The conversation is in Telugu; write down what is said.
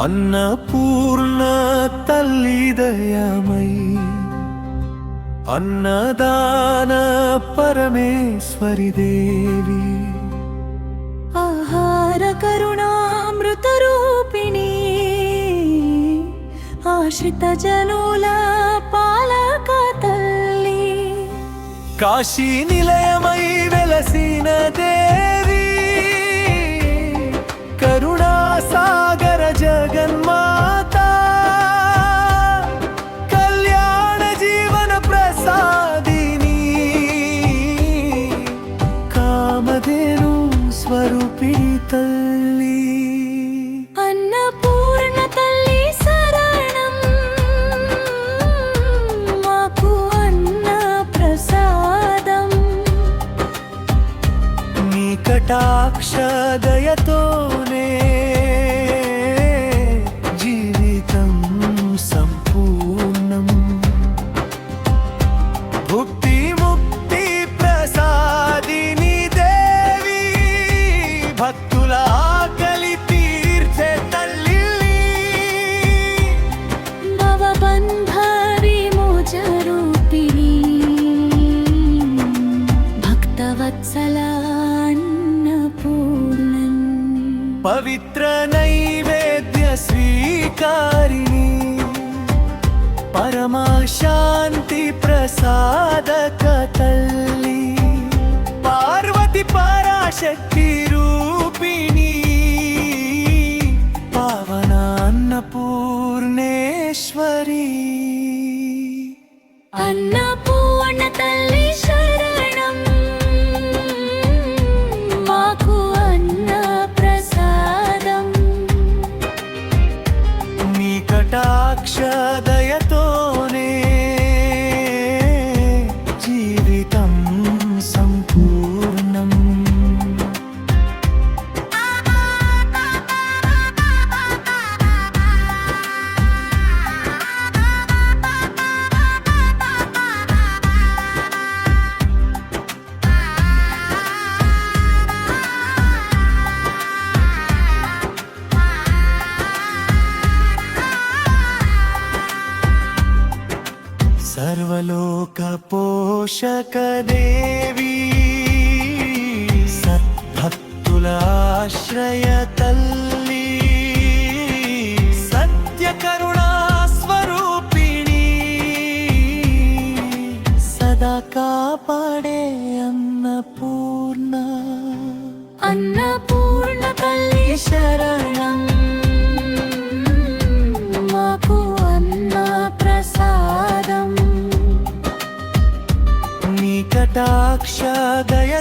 అన్నపూర్ణ తల్లి దయమై అన్నదాన పరమేశ్వరి దేవి ఆహార కరుణామృత రూపిణి ఆశ్రిత జనుల పాలక తల్లి కాశీ నిలయమై వెలసిన దేవి కరుణా సాగర జగన్మాత కళ్యాణ జీవన ప్రసాదిని కామధేను స్వరూపిణి తల్లి అన్నపూర్ణ తల్లి శరణం మాకు అన్న ప్రసాదం నీ కటాక్ష దయతోనే జీవితం సంపూర్ణం భుక్తి ముక్తి ప్రసాదిని దేవి భక్తుల ఆకలి తీర్చే తల్లి భవబంధ విమోచరూపిణి భక్తవత్సల అన్నపూర్ణం పవిత్ర నైవేద్య స్వీకారిణి పరమశాంతి ప్రసాదక తల్లి పార్వతి పరాశక్తి రూపిణి పావన అన్నపూర్ణేశ్వరి అన్నపూర్ణ తల్లి శరణం మాకు అన్న ప్రసాదం నీ కటాక్ష దయతోనే జీవితం సంపూర్ణం సర్వలోక పోషక దేవి సద్భక్తుల ఆశ్రయ తల్లి సత్య కరుణా స్వరూపిణి సదా కాపాడే అన్నపూర్ణ అన్నపూర్ణ తల్లి శరణం మాకు అన్న ప్రసాదం నీ కటాక్ష దయ